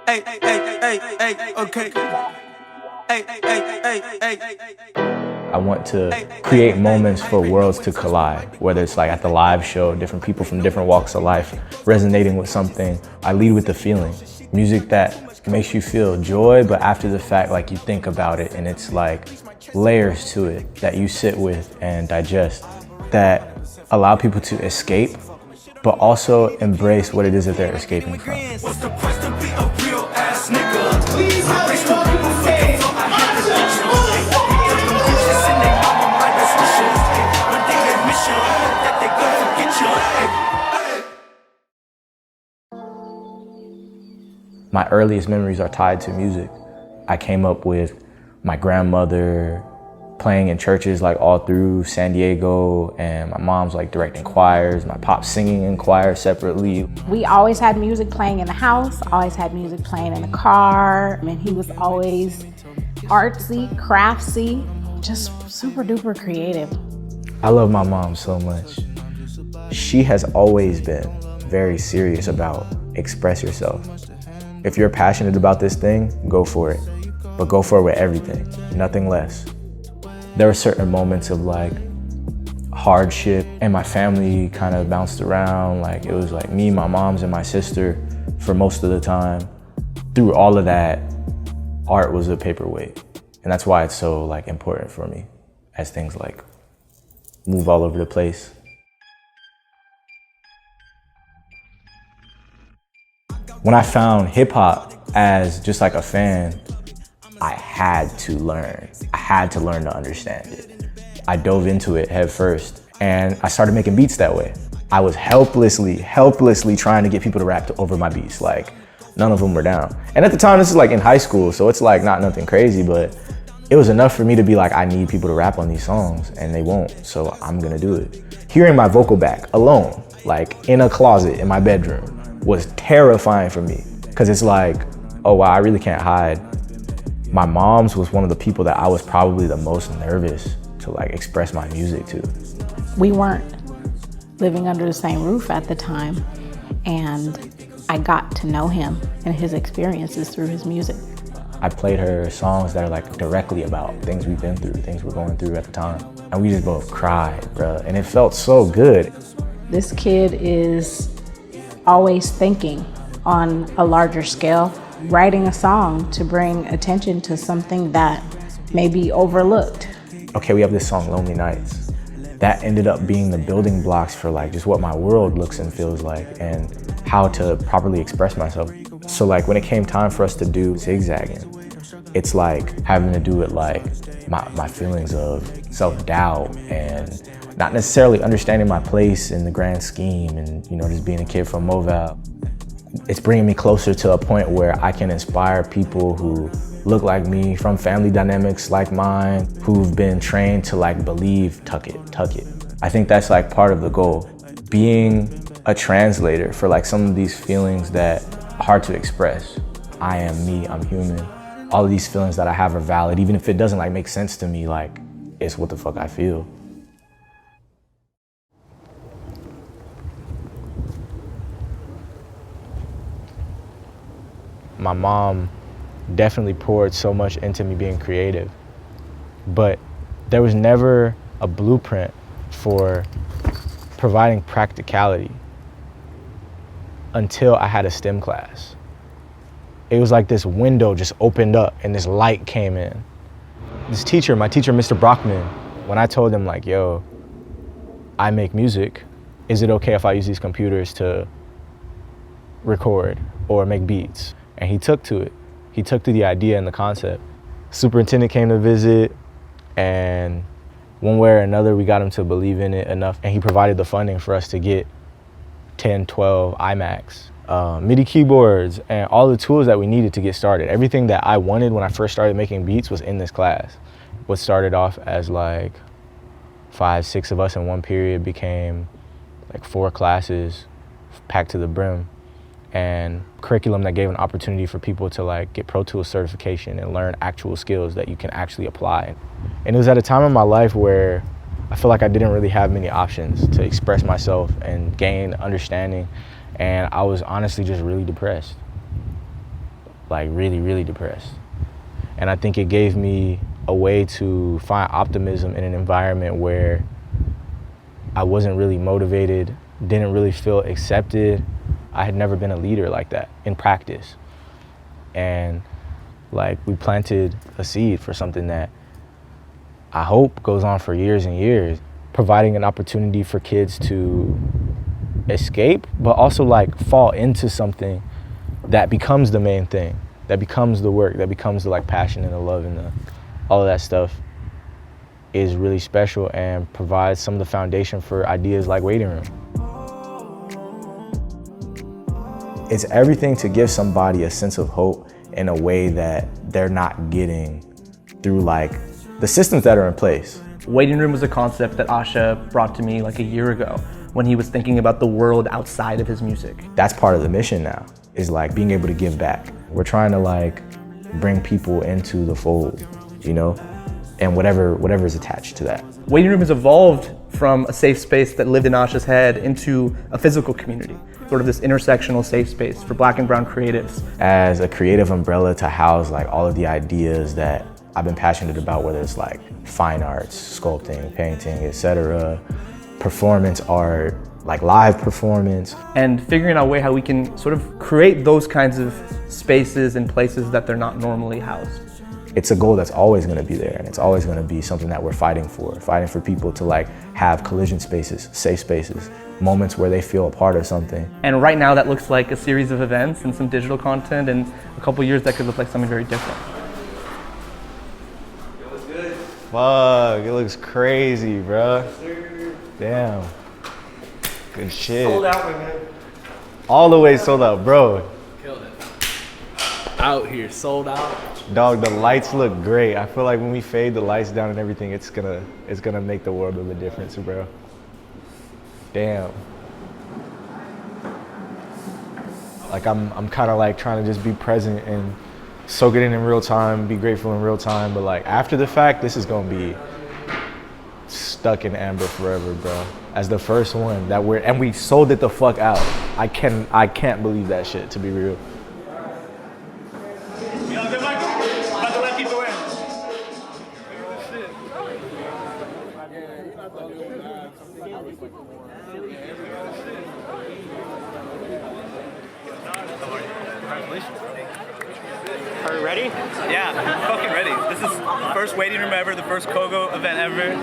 Okay. I want to create moments for worlds to collide, whether it's like at the live show, different people from different walks of life resonating with something. I lead with the feeling. Music that makes you feel joy, but after the fact, like you think about it and it's like layers to it that you sit with and digest that allow people to escape, but also embrace what it is that they're escaping from. What's the price to be a real ass nigga? Please I raised two people fucking so I had to teach them. Because them bitches in their mama mind is vicious. When they get mission, that they gonna forget you. My earliest memories are tied to music. I came up with my grandmother playing in churches like all through San Diego, and my mom's like directing choirs, my pop singing in choirs separately. We always had music playing in the house, always had music playing in the car. I mean, he was always artsy, craftsy, just super duper creative. I love my mom so much. She has always been very serious about express yourself. If you're passionate about this thing, go for it. But go for it with everything, nothing less. There were certain moments of like hardship and my family kind of bounced around. Like it was like me, my mom's and my sister for most of the time. Through all of that, art was a paperweight. And that's why it's so like important for me as things like move all over the place. When I found hip hop as just like a fan, I had to learn. I had to learn to understand it. I dove into it head first and I started making beats that way. I was helplessly trying to get people to rap over my beats. Like none of them were down. And at the time, this is like in high school, so it's like not nothing crazy, but it was enough for me to be like, I need people to rap on these songs and they won't, so I'm gonna do it. Hearing my vocal back alone, like in a closet in my bedroom, was terrifying for me. Cause it's like, oh wow, I really can't hide. My mom's was one of the people that I was probably the most nervous to like express my music to. We weren't living under the same roof at the time, and I got to know him and his experiences through his music. I played her songs that are like directly about things we've been through, things we're going through at the time. And we just both cried, bruh, and it felt so good. This kid is always thinking on a larger scale, writing a song to bring attention to something that may be overlooked. Okay, we have this song, Lonely Nights. That ended up being the building blocks for like just what my world looks and feels like and how to properly express myself. So like when it came time for us to do Zigzagging, it's like having to do with like my feelings of self-doubt and not necessarily understanding my place in the grand scheme and, you know, just being a kid from Moval. It's bringing me closer to a point where I can inspire people who look like me, from family dynamics like mine, who've been trained to like believe, tuck it. I think that's like part of the goal. Being a translator for like some of these feelings that are hard to express. I am me, I'm human. All of these feelings that I have are valid, even if it doesn't like make sense to me, like it's what the fuck I feel. My mom definitely poured so much into me being creative, but there was never a blueprint for providing practicality until I had a STEM class. It was like this window just opened up and this light came in. This teacher, my teacher, Mr. Brockman, when I told him like, yo, I make music, is it okay if I use these computers to record or make beats? And he took to it. He took to the idea and the concept. Superintendent came to visit, and one way or another, we got him to believe in it enough, and he provided the funding for us to get 10, 12 iMacs, MIDI keyboards, and all the tools that we needed to get started. Everything that I wanted when I first started making beats was in this class. What started off as like 5, 6 of us in one period became like 4 classes packed to the brim. And curriculum that gave an opportunity for people to like get Pro Tools certification and learn actual skills that you can actually apply. And it was at a time in my life where I feel like I didn't really have many options to express myself and gain understanding. And I was honestly just really depressed. like really, really depressed. And I think it gave me a way to find optimism in an environment where I wasn't really motivated, didn't really feel accepted. I had never been a leader like that in practice. And like we planted a seed for something that I hope goes on for years and years, providing an opportunity for kids to escape, but also like fall into something that becomes the main thing, that becomes the work, that becomes the like passion and the love and all of that stuff is really special and provides some of the foundation for ideas like Waiting Room. It's everything to give somebody a sense of hope in a way that they're not getting through like the systems that are in place. Waiting Room was a concept that Asha brought to me like a year ago when he was thinking about the world outside of his music. That's part of the mission now, is like being able to give back. We're trying to like bring people into the fold, you know, and whatever is attached to that. Waiting Room has evolved from a safe space that lived in Asha's head into a physical community, sort of this intersectional safe space for Black and brown creatives. As a creative umbrella to house like all of the ideas that I've been passionate about, whether it's like fine arts, sculpting, painting, etc., performance art, like live performance. And figuring out a way how we can sort of create those kinds of spaces and places that they're not normally housed. It's a goal that's always gonna be there, and it's always gonna be something that we're fighting for people to like have collision spaces, safe spaces, moments where they feel a part of something. And right now that looks like a series of events and some digital content, and a couple years that could look like something very different. Fuck, it looks crazy, bro. Damn. Good shit. Sold out, my man. All the way sold out, bro. Killed it. Out here, sold out. Dog, the lights look great. I feel like when we fade the lights down and everything, it's gonna make the world of a difference, bro. Damn. Like I'm kind of like trying to just be present and soak it in real time, be grateful in real time. But like after the fact, this is gonna be stuck in amber forever, bro. As the first one that we sold it the fuck out. I can't believe that shit, to be real. About to let people in. Are we ready? Yeah, I'm fucking ready. This is the first Waiting Room ever, the first Kogo event ever.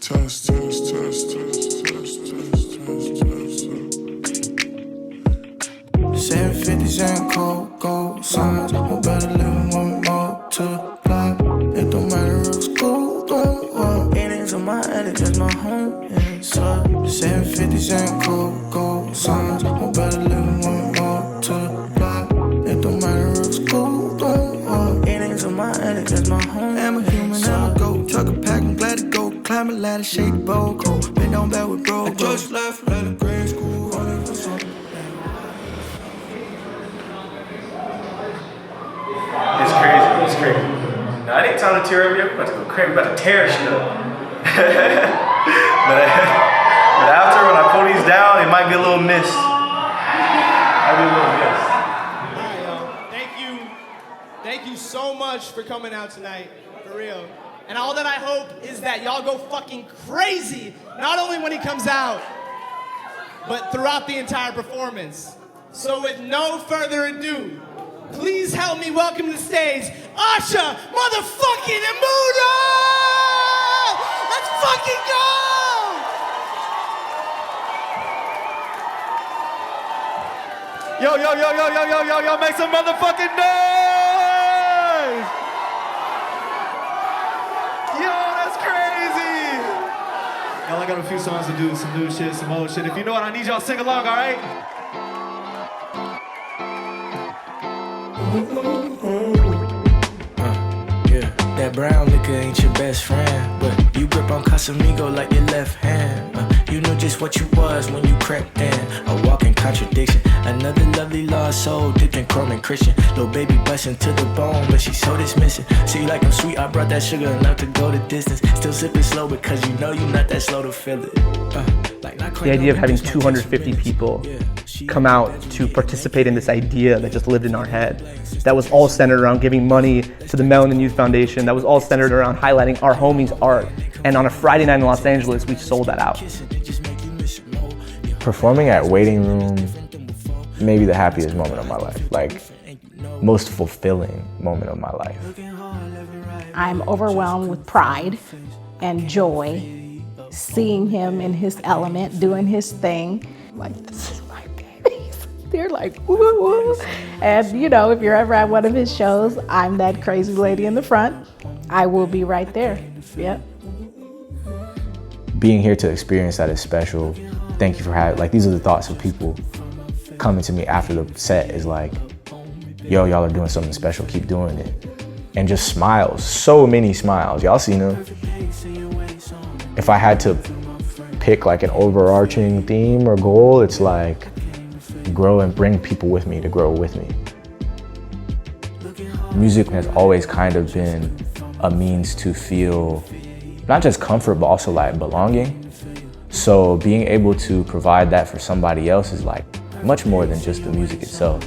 Test, test, test, test, test, test, test, test. 750s and cold signs. Who better live one more to fly? It don't matter if school don't work. It ain't to my attic, just my home inside. 750s and cold signs. Who better live one more to fly? It don't matter if school don't work. It ain't to my attic, just my home. I'm a human, I'm a go. Truck a pack, I'm glad to go. Climb a ladder, shake bowl, cold. Been down bad with bro. I just left, let a grade school, running for something. It's crazy, it's crazy. Now, I didn't tell him to tear up yet, about to go crazy, about to tear shit up. but after, when I pull these down, it might be a little mist. Thank you so much for coming out tonight, for real. And all that I hope is that y'all go fucking crazy, not only when he comes out, but throughout the entire performance. So with no further ado, please help me welcome to the stage, Asha motherfucking Emudo! Let's fucking go! Yo, make some motherfucking noise! Yo, that's crazy! Y'all, I got a few songs to do, some new shit, some old shit. If you know what, I need y'all to sing along, all right? Yeah, that brown liquor ain't your best friend, but you grip on Casamigo like your left hand. You know just what you was when you crept in, a walking contradiction. Another lovely lost soul dipped in chrome and Christian. Little baby busting to the bone, but she's so dismissive. See, like I'm sweet, I brought that sugar enough to go the distance. Still sipping slow because you know you're not that slow to feel it. Like The idea of having 250 people come out to participate in this idea that just lived in our head, that was all centered around giving money to the Melanin Youth Foundation, that was all centered around highlighting our homies' art. And on a Friday night in Los Angeles, we sold that out. Performing at Waiting Room, maybe the happiest moment of my life, like most fulfilling moment of my life. I'm overwhelmed with pride and joy, seeing him in his element, doing his thing. Like, this is my baby. They're like, woo, woo. And you know, if you're ever at one of his shows, I'm that crazy lady in the front. I will be right there. Yep. Being here to experience that is special. Thank you for having, like, these are the thoughts of people coming to me after the set is like, yo, y'all are doing something special, keep doing it. And just smiles, so many smiles. Y'all seen them. If I had to pick like an overarching theme or goal, it's like grow and bring people with me to grow with me. Music has always kind of been a means to feel not just comfort, but also like belonging. So being able to provide that for somebody else is like much more than just the music itself.